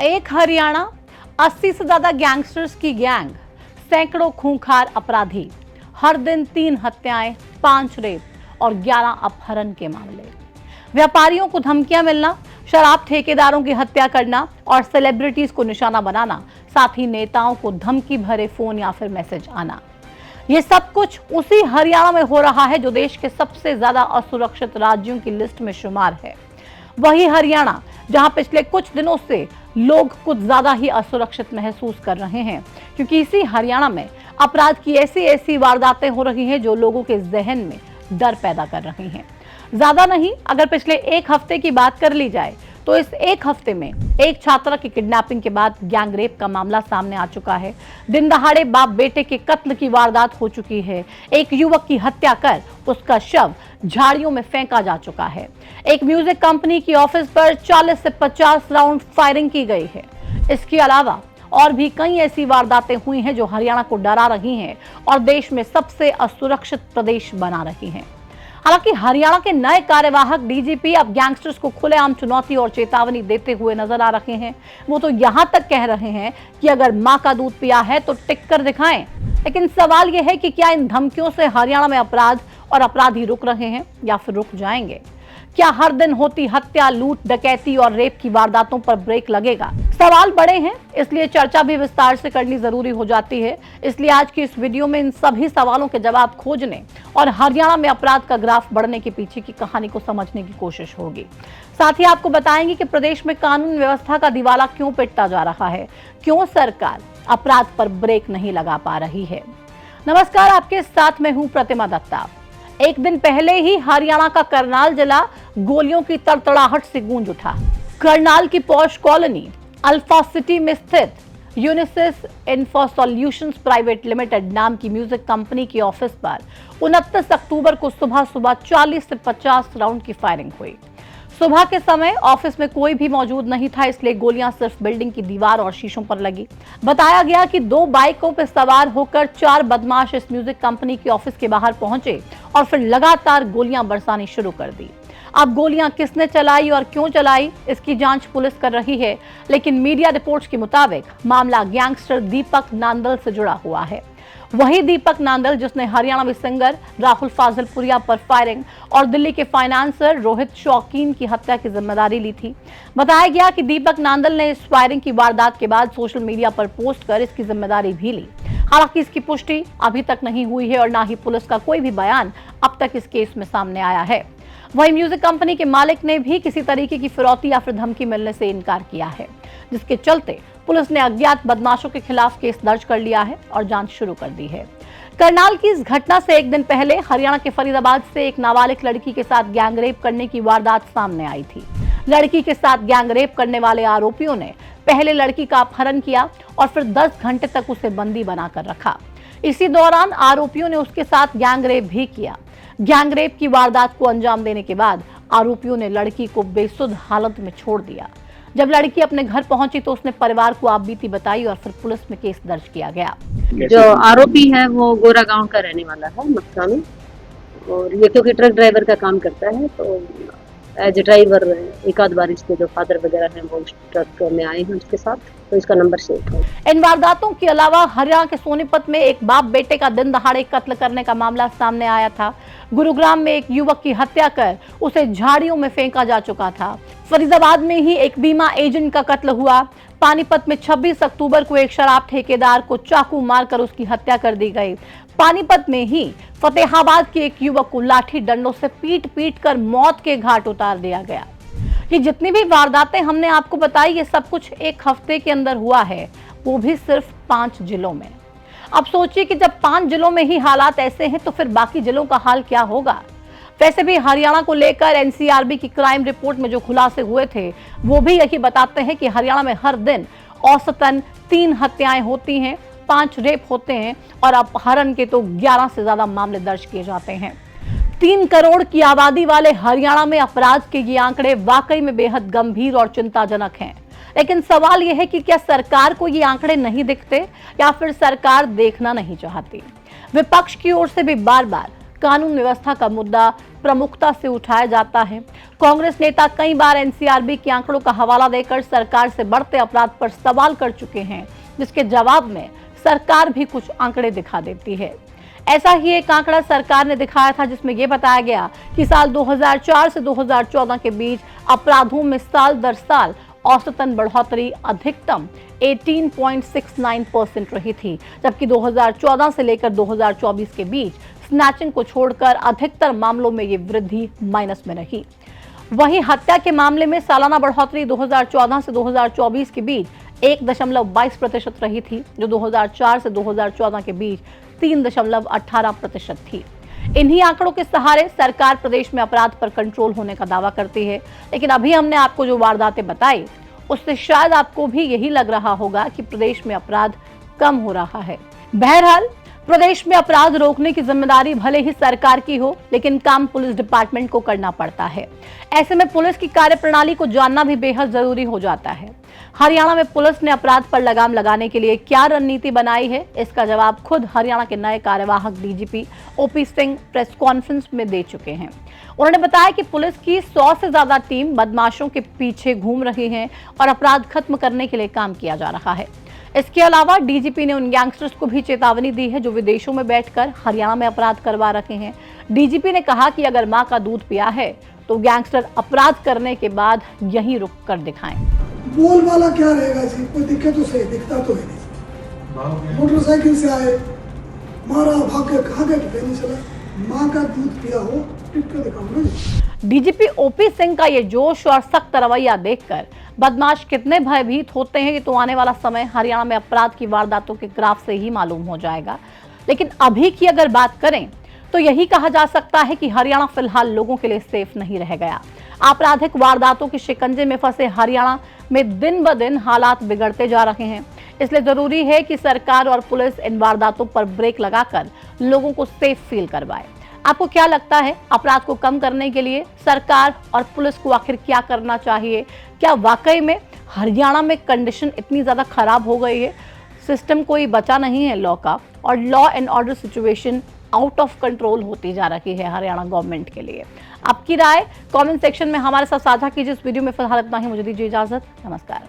एक हरियाणा, 80 से ज्यादा गैंगस्टर्स की गैंग, सैकड़ों खूंखार अपराधी, हर दिन 3 हत्याएं, 5 रेप और 11 अपहरण के मामले। व्यापारियों को धमकियां मिलना, शराब ठेकेदारों की हत्या करना और सेलिब्रिटीज को निशाना बनाना, साथ ही नेताओं को धमकी भरे फोन या फिर मैसेज आना। ये सब कुछ उसी हरियाणा में हो रहा है जो देश के सबसे ज्यादा असुरक्षित राज्यों की लिस्ट में शुमार है। वही हरियाणा जहां पिछले कुछ दिनों से लोग कुछ ज्यादा ही असुरक्षित महसूस कर रहे हैं, क्योंकि इसी हरियाणा में अपराध की ऐसी वारदातें हो रही हैं जो लोगों के जहन में डर पैदा कर रही हैं। ज्यादा नहीं, अगर पिछले एक हफ्ते की बात कर ली जाए तो इस एक हफ्ते में एक छात्रा की किडनैपिंग के बाद गैंग रेप का मामला सामने आ चुका है। दिन दहाड़े बाप बेटे के कत्ल की वारदात हो चुकी है। एक युवक की हत्या कर उसका शव झाड़ियों में फेंका जा चुका है। एक म्यूजिक कंपनी की ऑफिस पर 40 से 50 राउंड फायरिंग की गई है। इसके अलावा और भी कई ऐसी वारदातें हुई हैं जो हरियाणा को डरा रही हैं और देश में सबसे असुरक्षित प्रदेश बना रही हैं। हालांकि हरियाणा के नए कार्यवाहक डीजीपी अब गैंगस्टर्स को खुलेआम चुनौती और चेतावनी देते हुए नजर आ रहे हैं। वो तो यहां तक कह रहे हैं कि अगर मां का दूध पिया है तो टिक कर दिखाएं। लेकिन सवाल यह है कि क्या इन धमकियों से हरियाणा में अपराध और अपराधी रुक रहे हैं या फिर रुक जाएंगे? क्या हर दिन होती हत्या, लूट, डकैती और रेप की वारदातों पर ब्रेक लगेगा? सवाल बड़े हैं, इसलिए चर्चा भी विस्तार से करनी जरूरी हो जाती है। इसलिए आज की इस वीडियो में इन सभी सवालों के जवाब खोजने और हरियाणा में अपराध का ग्राफ बढ़ने के पीछे की कहानी को समझने की कोशिश होगी। साथ ही आपको बताएंगे कि प्रदेश में कानून व्यवस्था का दिवाला क्यों पिटता जा रहा है, क्यों सरकार अपराध पर ब्रेक नहीं लगा पा रही है। नमस्कार, आपके साथ में हूं प्रतिमा दत्ता। एक दिन पहले ही हरियाणा का करनाल जिला गोलियों की तड़तड़ाहट से गूंज उठा। करनाल की पॉश कॉलोनी अल्फा सिटी में स्थित Unisys info solutions private limited नाम की म्यूजिक कंपनी की ऑफिस पर 29 अक्टूबर को सुबह 40 से 50 राउंड की फायरिंग हुई। सुबह के समय ऑफिस में कोई भी मौजूद नहीं था, इसलिए गोलियां सिर्फ बिल्डिंग की दीवार और शीशों पर लगी। बताया गया कि 2 बाइकों पर सवार होकर 4 बदमाश इस म्यूजिक कंपनी के ऑफिस के बाहर पहुंचे और फिर लगातार गोलियां बरसानी शुरू कर दी। अब गोलियां किसने चलाई और क्यों चलाई, इसकी जांच पुलिस कर रही है, लेकिन मीडिया रिपोर्ट्स के मुताबिक मामला गैंगस्टर दीपक नांदल से जुड़ा हुआ है। वही दीपक नांदल जिसने हरियाणवी सिंगर राहुल फाजिलपुरिया पर फायरिंग और दिल्ली के फाइनेंसर रोहित शौकीन की हत्या की जिम्मेदारी ली थी। बताया गया कि दीपक नांदल ने इस फायरिंग की वारदात के बाद सोशल मीडिया पर पोस्ट कर इसकी जिम्मेदारी भी ली। हालांकि इसकी पुष्टि अभी तक नहीं हुई है और ना ही पुलिस का कोई भी बयान अब तक इस केस में सामने आया है। वहीं म्यूजिक कंपनी के मालिक ने भी किसी तरीके की फिरौती या फिर धमकी मिलने से इनकार किया है, जिसके चलते पुलिस ने अज्ञात बदमाशों के खिलाफ केस दर्ज कर लिया है और जांच शुरू कर दी है। करनाल की इस घटना से एक दिन पहले हरियाणा के फरीदाबाद से एक नाबालिग लड़की के साथ गैंग रेप करने की वारदात सामने आई थी। लड़की के साथ गैंग रेप करने वाले आरोपियों ने पहले लड़की का अपहरण किया और फिर 10 घंटे तक उसे बंदी बनाकर रखा। इसी दौरान आरोपियों ने उसके साथ गैंग रेप भी किया। गैंग रेप की वारदात को अंजाम देने के बाद आरोपियों ने लड़की को बेसुध हालत में छोड़ दिया। जब लड़की अपने घर पहुंची तो उसने परिवार को आपबीती बताई और फिर पुलिस में केस दर्ज किया गया। जो आरोपी है वो गोरा गांव का रहने वाला है, मक्का में, और ये क्योंकि ट्रक ड्राइवर का काम करता है तो एज ए ड्राइवर एक आध बार इसके जो फादर वगैरह हैं वो उस ट्रक में आए हैं उसके साथ, तो इसका नंबर सेव है। इन वारदातों के अलावा हरियाणा के सोनीपत में एक बाप बेटे का दिन दहाड़े कत्ल करने का मामला सामने आया था। गुरुग्राम में एक युवक की हत्या कर उसे झाड़ियों में फेंका जा चुका था। फरीदाबाद में ही एक बीमा एजेंट का कत्ल हुआ। पानीपत में 26 अक्टूबर को एक शराब ठेकेदार को चाकू मारकर उसकी हत्या कर दी गई। पानीपत में ही फतेहाबाद के एक युवक को लाठी डंडों से पीट कर मौत के घाट उतार दिया गया। ये जितनी भी वारदातें हमने आपको बताई, ये सब कुछ एक हफ्ते के अंदर हुआ है, वो भी सिर्फ 5 जिलों में। अब सोचिए कि जब 5 जिलों में ही हालात ऐसे हैं तो फिर बाकी जिलों का हाल क्या होगा। वैसे भी हरियाणा को लेकर एनसीआरबी की क्राइम रिपोर्ट में जो खुलासे हुए थे वो भी यही बताते हैं कि हरियाणा में हर दिन औसतन 3 हत्याएं होती हैं, 5 रेप होते हैं और अपहरण के तो 11 से ज्यादा मामले दर्ज किए जाते हैं। 3 करोड़ की आबादी वाले हरियाणा में अपराध के ये आंकड़े वाकई में बेहद गंभीर और चिंताजनक हैं। लेकिन सवाल यह है कि क्या सरकार को ये आंकड़े नहीं दिखते या फिर सरकार देखना नहीं चाहती। विपक्ष की ओर से भी बार बार कानून व्यवस्था का मुद्दा प्रमुखता से उठाया जाता है। कांग्रेस नेता कई बार एनसीआरबी के आंकड़ों का हवाला देकर सरकार से बढ़ते अपराध पर सवाल कर चुके हैं, जिसके जवाब में सरकार भी कुछ आंकड़े दिखा देती है। ऐसा ही एक आंकड़ा सरकार ने दिखाया था, जिसमें यह बताया गया कि साल 2004 से 2014 के बीच अपराधों में साल दर साल औसतन बढ़ोतरी अधिकतम 18.69% रही थी, जबकि 2014 से लेकर 2024 के बीच स्नैचिंग को छोड़कर अधिकतर मामलों में ये वृद्धि माइनस में रही। वहीं हत्या के मामले में सालाना बढ़ोतरी 2014 से 2024 के बीच 1.22% रही थी, जो 2004 से 2014 के बीच 3.18% थी। इन्हीं आंकड़ों के सहारे सरकार प्रदेश में अपराध पर कंट्रोल होने का दावा करती है, लेकिन अभी हमने आपको जो वारदातें बताई उससे शायद आपको भी यही लग रहा होगा कि प्रदेश में अपराध कम हो रहा है। बहरहाल प्रदेश में अपराध रोकने की जिम्मेदारी भले ही सरकार की हो, लेकिन काम पुलिस डिपार्टमेंट को करना पड़ता है। ऐसे में पुलिस की कार्यप्रणाली को जानना भी बेहद जरूरी हो जाता है। हरियाणा में पुलिस ने अपराध पर लगाम लगाने के लिए क्या रणनीति बनाई है, इसका जवाब खुद हरियाणा के नए कार्यवाहक DGP OP Singh press conference में दे चुके हैं। उन्होंने बताया कि पुलिस की 100 से ज्यादा टीम बदमाशों के पीछे घूम रही है और अपराध खत्म करने के लिए काम किया जा रहा है। इसके अलावा डीजीपी ने उन गैंगस्टर्स को भी चेतावनी दी है जो विदेशों में बैठकर हरियाणा में अपराध करवा रखे हैं। डीजीपी ने कहा कि अगर मां का दूध पिया है तो गैंगस्टर अपराध करने के बाद यहीं रुक कर दिखाएं। बोल वाला क्या रहेगा जी, कोई दिखे तो सही, दिखता तो है नहीं। मोटरसाइकिल से आए, मारा, भाग के कहाँ गए पता नहीं चला। माँ का दूध पिया हो, टिक कर दिखाओ ना। डीजीपी ओपी सिंह का ये जोश और सख्त रवैया देखकर बदमाश कितने भयभीत होते हैं, ये तो आने वाला समय हरियाणा में अपराध की वारदातों के ग्राफ से ही मालूम हो जाएगा। लेकिन अभी की अगर बात करें तो यही कहा जा सकता है कि हरियाणा फिलहाल लोगों के लिए सेफ नहीं रह गया। आपराधिक वारदातों के शिकंजे में फंसे हरियाणा में दिन ब दिन हालात बिगड़ते जा रहे हैं। इसलिए जरूरी है कि सरकार और पुलिस इन वारदातों पर ब्रेक लगाकर लोगों को सेफ फील करवाए। आपको क्या लगता है, अपराध को कम करने के लिए सरकार और पुलिस को आखिर क्या करना चाहिए? क्या वाकई में हरियाणा में कंडीशन इतनी ज्यादा खराब हो गई है, सिस्टम कोई बचा नहीं है लॉ का, और law and order situation out of control होती जा रही है हरियाणा गवर्नमेंट के लिए? आपकी राय कमेंट सेक्शन में हमारे साथ साझा कीजिए। इस वीडियो में फिलहाल इतना ही, मुझे दीजिए इजाजत, नमस्कार।